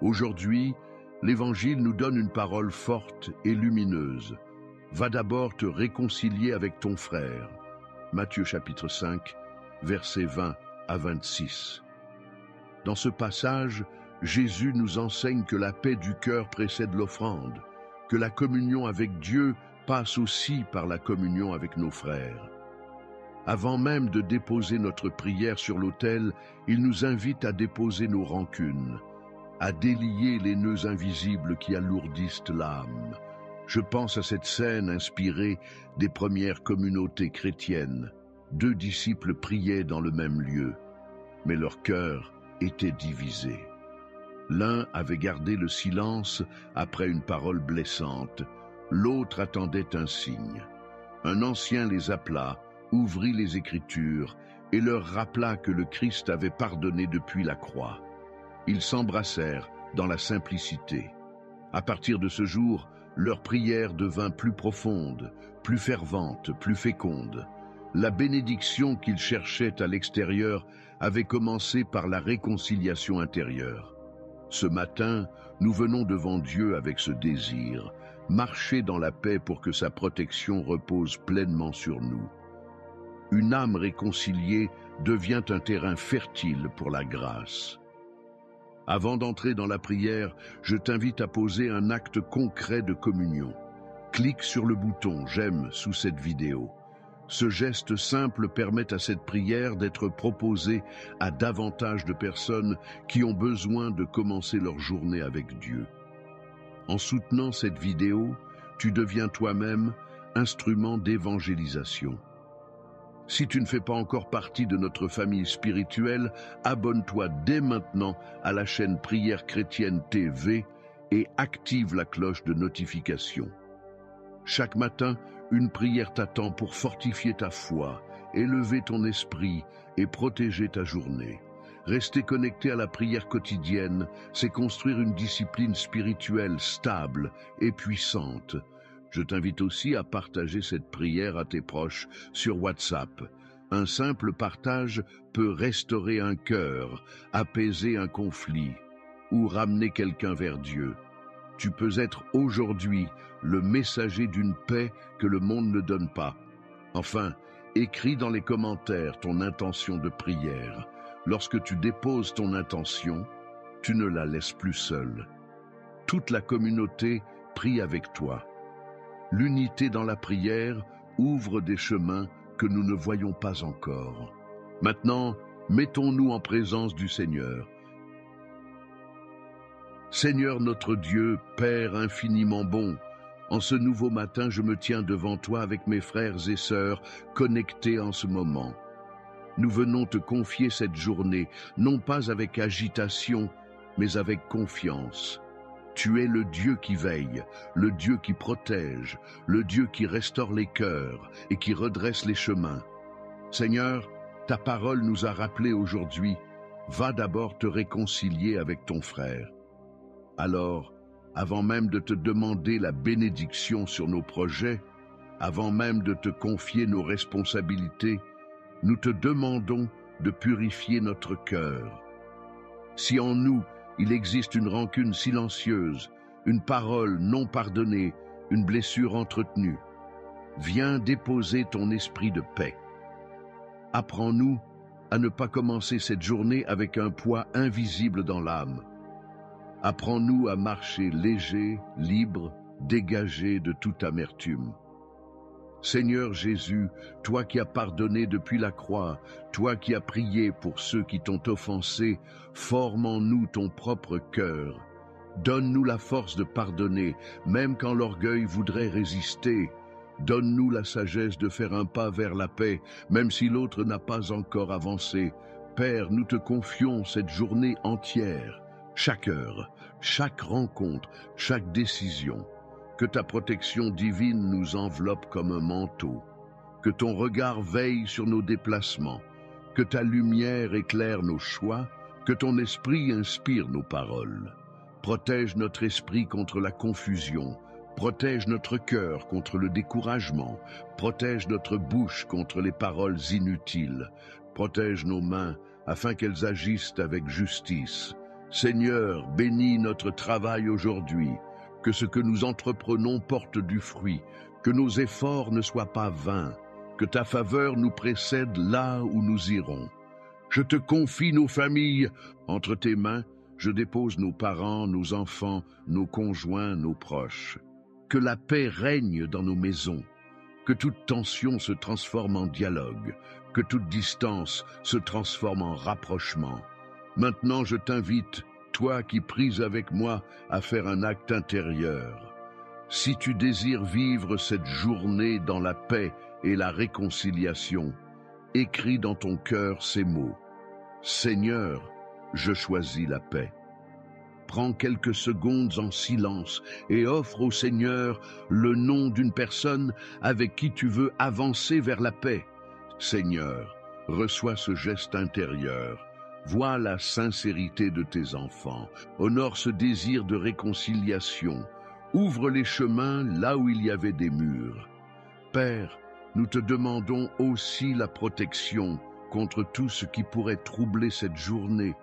Aujourd'hui, l'Évangile nous donne une parole forte et lumineuse. Va d'abord te réconcilier avec ton frère. Matthieu chapitre 5, versets 20 à 26. Dans ce passage, Jésus nous enseigne que la paix du cœur précède l'offrande, que la communion avec Dieu passe aussi par la communion avec nos frères. Avant même de déposer notre prière sur l'autel, il nous invite à déposer nos rancunes, à délier les nœuds invisibles qui alourdissent l'âme. Je pense à cette scène inspirée des premières communautés chrétiennes. 2 disciples priaient dans le même lieu, mais leur cœur était divisé. L'un avait gardé le silence après une parole blessante, l'autre attendait un signe. Un ancien les appela, ouvrit les Écritures et leur rappela que le Christ avait pardonné depuis la croix. Ils s'embrassèrent dans la simplicité. À partir de ce jour, leur prière devint plus profonde, plus fervente, plus féconde. La bénédiction qu'ils cherchaient à l'extérieur avait commencé par la réconciliation intérieure. Ce matin, nous venons devant Dieu avec ce désir, marcher dans la paix pour que sa protection repose pleinement sur nous. Une âme réconciliée devient un terrain fertile pour la grâce. Avant d'entrer dans la prière, je t'invite à poser un acte concret de communion. Clique sur le bouton « J'aime » sous cette vidéo. Ce geste simple permet à cette prière d'être proposée à davantage de personnes qui ont besoin de commencer leur journée avec Dieu. En soutenant cette vidéo, tu deviens toi-même instrument d'évangélisation. Si tu ne fais pas encore partie de notre famille spirituelle, abonne-toi dès maintenant à la chaîne Prière Chrétienne TV et active la cloche de notification. Chaque matin, une prière t'attend pour fortifier ta foi, élever ton esprit et protéger ta journée. Rester connecté à la prière quotidienne, c'est construire une discipline spirituelle stable et puissante. Je t'invite aussi à partager cette prière à tes proches sur WhatsApp. Un simple partage peut restaurer un cœur, apaiser un conflit ou ramener quelqu'un vers Dieu. Tu peux être aujourd'hui le messager d'une paix que le monde ne donne pas. Enfin, écris dans les commentaires ton intention de prière. Lorsque tu déposes ton intention, tu ne la laisses plus seule. Toute la communauté prie avec toi. L'unité dans la prière ouvre des chemins que nous ne voyons pas encore. Maintenant, mettons-nous en présence du Seigneur. Seigneur notre Dieu, Père infiniment bon, en ce nouveau matin, je me tiens devant toi avec mes frères et sœurs connectés en ce moment. Nous venons te confier cette journée, non pas avec agitation, mais avec confiance. Tu es le Dieu qui veille, le Dieu qui protège, le Dieu qui restaure les cœurs et qui redresse les chemins. Seigneur, ta parole nous a rappelé aujourd'hui, va d'abord te réconcilier avec ton frère. Alors, avant même de te demander la bénédiction sur nos projets, avant même de te confier nos responsabilités, nous te demandons de purifier notre cœur. Si en nous, il existe une rancune silencieuse, une parole non pardonnée, une blessure entretenue, viens déposer ton esprit de paix. Apprends-nous à ne pas commencer cette journée avec un poids invisible dans l'âme. Apprends-nous à marcher léger, libre, dégagé de toute amertume. Seigneur Jésus, toi qui as pardonné depuis la croix, toi qui as prié pour ceux qui t'ont offensé, forme en nous ton propre cœur. Donne-nous la force de pardonner, même quand l'orgueil voudrait résister. Donne-nous la sagesse de faire un pas vers la paix, même si l'autre n'a pas encore avancé. Père, nous te confions cette journée entière, chaque heure, chaque rencontre, chaque décision. Que ta protection divine nous enveloppe comme un manteau, que ton regard veille sur nos déplacements, que ta lumière éclaire nos choix, que ton esprit inspire nos paroles. Protège notre esprit contre la confusion, protège notre cœur contre le découragement, protège notre bouche contre les paroles inutiles, protège nos mains afin qu'elles agissent avec justice. Seigneur, bénis notre travail aujourd'hui, que ce que nous entreprenons porte du fruit, que nos efforts ne soient pas vains, que ta faveur nous précède là où nous irons. Je te confie nos familles entre tes mains, je dépose nos parents, nos enfants, nos conjoints, nos proches. Que la paix règne dans nos maisons, que toute tension se transforme en dialogue, que toute distance se transforme en rapprochement. Maintenant, je t'invite, toi qui pries avec moi, à faire un acte intérieur. Si tu désires vivre cette journée dans la paix et la réconciliation, écris dans ton cœur ces mots. Seigneur, je choisis la paix. Prends quelques secondes en silence et offre au Seigneur le nom d'une personne avec qui tu veux avancer vers la paix. Seigneur, reçois ce geste intérieur. Vois la sincérité de tes enfants. Honore ce désir de réconciliation. Ouvre les chemins là où il y avait des murs. Père, nous te demandons aussi la protection contre tout ce qui pourrait troubler cette journée.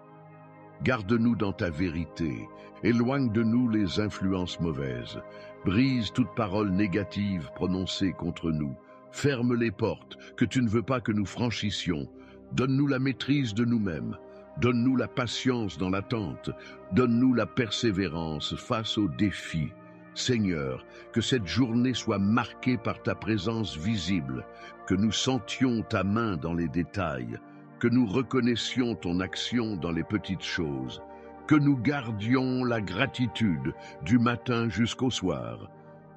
Garde-nous dans ta vérité, éloigne de nous les influences mauvaises, brise toute parole négative prononcée contre nous, ferme les portes que tu ne veux pas que nous franchissions, donne-nous la maîtrise de nous-mêmes, donne-nous la patience dans l'attente, donne-nous la persévérance face aux défis. Seigneur, que cette journée soit marquée par ta présence visible, que nous sentions ta main dans les détails, que nous reconnaissions ton action dans les petites choses, que nous gardions la gratitude du matin jusqu'au soir.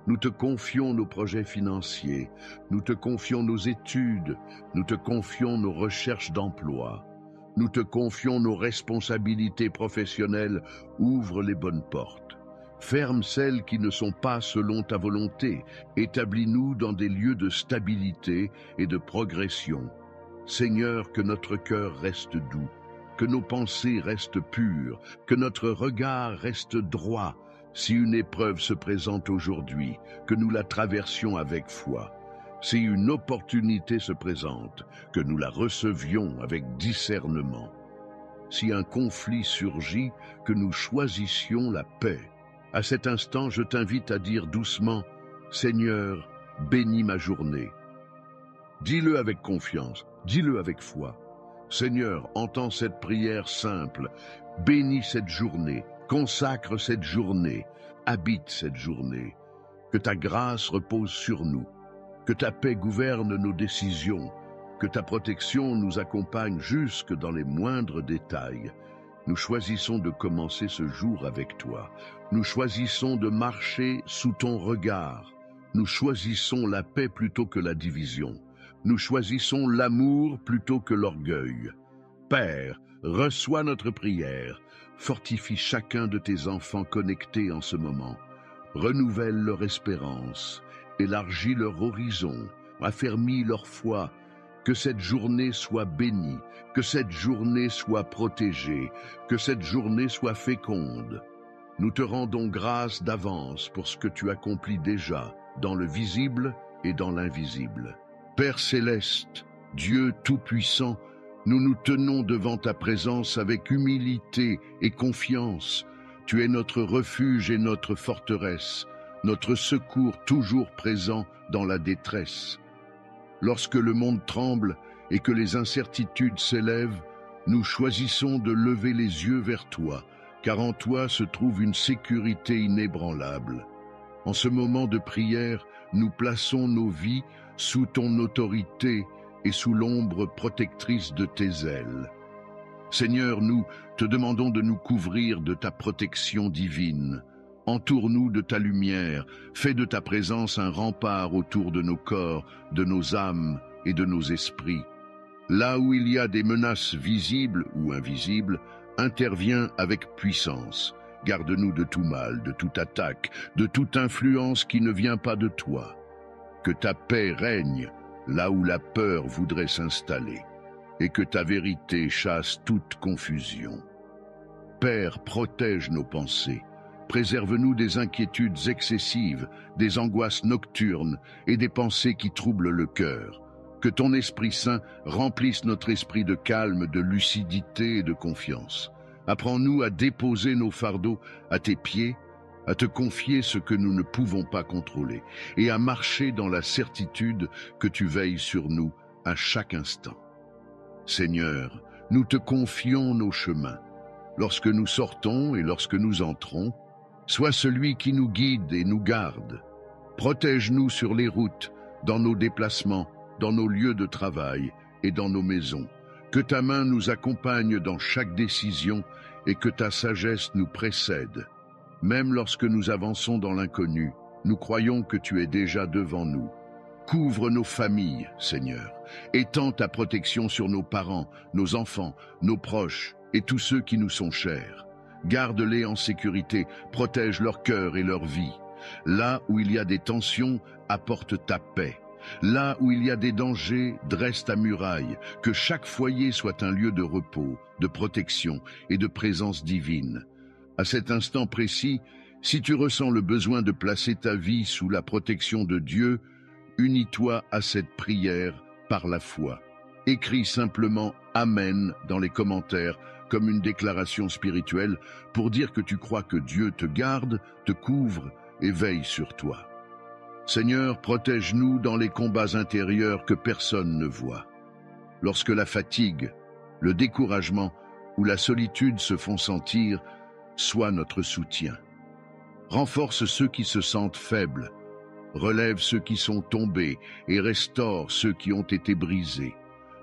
Nous te confions nos projets financiers, nous te confions nos études, nous te confions nos recherches d'emploi, nous te confions nos responsabilités professionnelles. Ouvre les bonnes portes. Ferme celles qui ne sont pas selon ta volonté. Établis-nous dans des lieux de stabilité et de progression. Seigneur, que notre cœur reste doux, que nos pensées restent pures, que notre regard reste droit. Si une épreuve se présente aujourd'hui, que nous la traversions avec foi. Si une opportunité se présente, que nous la recevions avec discernement. Si un conflit surgit, que nous choisissions la paix. À cet instant, je t'invite à dire doucement, « Seigneur, bénis ma journée ». Dis-le avec confiance, dis-le avec foi. Seigneur, entends cette prière simple. Bénis cette journée, consacre cette journée, habite cette journée. Que ta grâce repose sur nous, que ta paix gouverne nos décisions, que ta protection nous accompagne jusque dans les moindres détails. Nous choisissons de commencer ce jour avec toi. Nous choisissons de marcher sous ton regard. Nous choisissons la paix plutôt que la division. Nous choisissons l'amour plutôt que l'orgueil. Père, reçois notre prière. Fortifie chacun de tes enfants connectés en ce moment. Renouvelle leur espérance. Élargis leur horizon. Affermis leur foi. Que cette journée soit bénie. Que cette journée soit protégée. Que cette journée soit féconde. Nous te rendons grâce d'avance pour ce que tu accomplis déjà, dans le visible et dans l'invisible. Père céleste, Dieu tout-puissant, nous nous tenons devant ta présence avec humilité et confiance. Tu es notre refuge et notre forteresse, notre secours toujours présent dans la détresse. Lorsque le monde tremble et que les incertitudes s'élèvent, nous choisissons de lever les yeux vers toi, car en toi se trouve une sécurité inébranlable. En ce moment de prière, nous plaçons nos vies sous ton autorité et sous l'ombre protectrice de tes ailes. Seigneur, nous te demandons de nous couvrir de ta protection divine. Entoure-nous de ta lumière, fais de ta présence un rempart autour de nos corps, de nos âmes et de nos esprits. Là où il y a des menaces visibles ou invisibles, interviens avec puissance. Garde-nous de tout mal, de toute attaque, de toute influence qui ne vient pas de toi. Que ta paix règne là où la peur voudrait s'installer, et que ta vérité chasse toute confusion. Père, protège nos pensées. Préserve-nous des inquiétudes excessives, des angoisses nocturnes et des pensées qui troublent le cœur. Que ton Esprit Saint remplisse notre esprit de calme, de lucidité et de confiance. Apprends-nous à déposer nos fardeaux à tes pieds, à te confier ce que nous ne pouvons pas contrôler, et à marcher dans la certitude que tu veilles sur nous à chaque instant. Seigneur, nous te confions nos chemins. Lorsque nous sortons et lorsque nous entrons, sois celui qui nous guide et nous garde. Protège-nous sur les routes, dans nos déplacements, dans nos lieux de travail et dans nos maisons. Que ta main nous accompagne dans chaque décision et que ta sagesse nous précède. Même lorsque nous avançons dans l'inconnu, nous croyons que tu es déjà devant nous. Couvre nos familles, Seigneur. Étends ta protection sur nos parents, nos enfants, nos proches et tous ceux qui nous sont chers. Garde-les en sécurité, protège leur cœur et leur vie. Là où il y a des tensions, apporte ta paix. Là où il y a des dangers, dresse ta muraille, que chaque foyer soit un lieu de repos, de protection et de présence divine. À cet instant précis, si tu ressens le besoin de placer ta vie sous la protection de Dieu, unis-toi à cette prière par la foi. Écris simplement « Amen » dans les commentaires comme une déclaration spirituelle pour dire que tu crois que Dieu te garde, te couvre et veille sur toi. Seigneur, protège-nous dans les combats intérieurs que personne ne voit. Lorsque la fatigue, le découragement ou la solitude se font sentir, sois notre soutien. Renforce ceux qui se sentent faibles, relève ceux qui sont tombés et restaure ceux qui ont été brisés.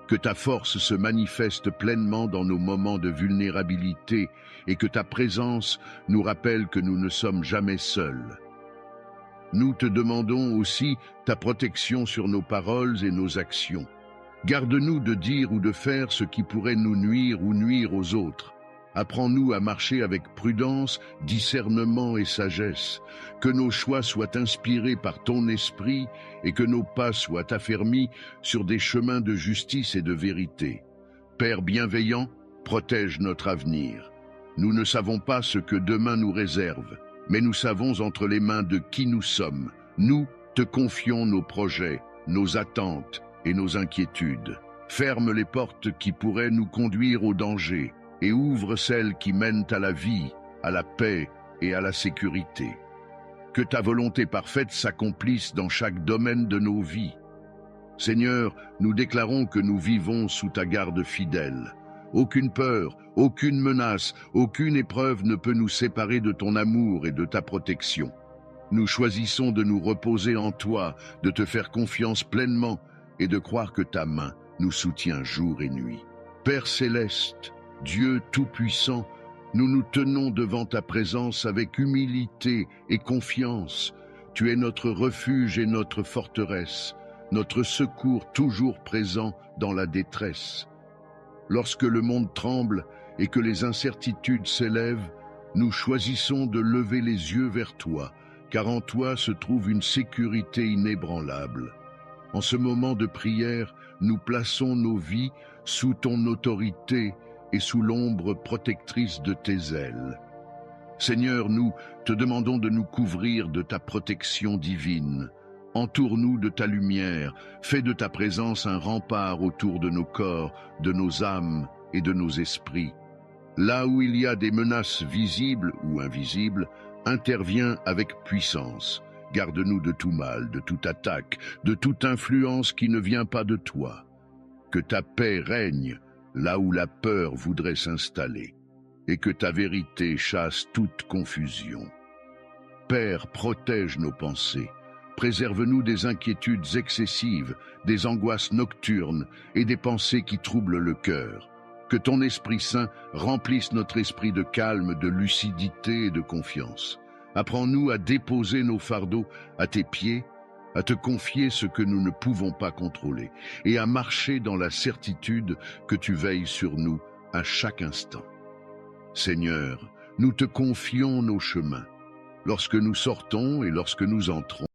Que ta force se manifeste pleinement dans nos moments de vulnérabilité et que ta présence nous rappelle que nous ne sommes jamais seuls. Nous te demandons aussi ta protection sur nos paroles et nos actions. Garde-nous de dire ou de faire ce qui pourrait nous nuire ou nuire aux autres. Apprends-nous à marcher avec prudence, discernement et sagesse. Que nos choix soient inspirés par ton esprit et que nos pas soient affermis sur des chemins de justice et de vérité. Père bienveillant, protège notre avenir. Nous ne savons pas ce que demain nous réserve, mais nous savons entre les mains de qui nous sommes. Nous te confions nos projets, nos attentes et nos inquiétudes. Ferme les portes qui pourraient nous conduire au danger et ouvre celles qui mènent à la vie, à la paix et à la sécurité. Que ta volonté parfaite s'accomplisse dans chaque domaine de nos vies. Seigneur, nous déclarons que nous vivons sous ta garde fidèle. Aucune peur, aucune menace, aucune épreuve ne peut nous séparer de ton amour et de ta protection. Nous choisissons de nous reposer en toi, de te faire confiance pleinement et de croire que ta main nous soutient jour et nuit. Père céleste, Dieu tout-puissant, nous nous tenons devant ta présence avec humilité et confiance. Tu es notre refuge et notre forteresse, notre secours toujours présent dans la détresse. Lorsque le monde tremble et que les incertitudes s'élèvent, nous choisissons de lever les yeux vers toi, car en toi se trouve une sécurité inébranlable. En ce moment de prière, nous plaçons nos vies sous ton autorité et sous l'ombre protectrice de tes ailes. Seigneur, nous te demandons de nous couvrir de ta protection divine. Entoure-nous de ta lumière, fais de ta présence un rempart autour de nos corps, de nos âmes et de nos esprits. Là où il y a des menaces visibles ou invisibles, interviens avec puissance. Garde-nous de tout mal, de toute attaque, de toute influence qui ne vient pas de toi. Que ta paix règne là où la peur voudrait s'installer, et que ta vérité chasse toute confusion. Père, protège nos pensées. Préserve-nous des inquiétudes excessives, des angoisses nocturnes et des pensées qui troublent le cœur. Que ton Esprit Saint remplisse notre esprit de calme, de lucidité et de confiance. Apprends-nous à déposer nos fardeaux à tes pieds, à te confier ce que nous ne pouvons pas contrôler et à marcher dans la certitude que tu veilles sur nous à chaque instant. Seigneur, nous te confions nos chemins. Lorsque nous sortons et lorsque nous entrons,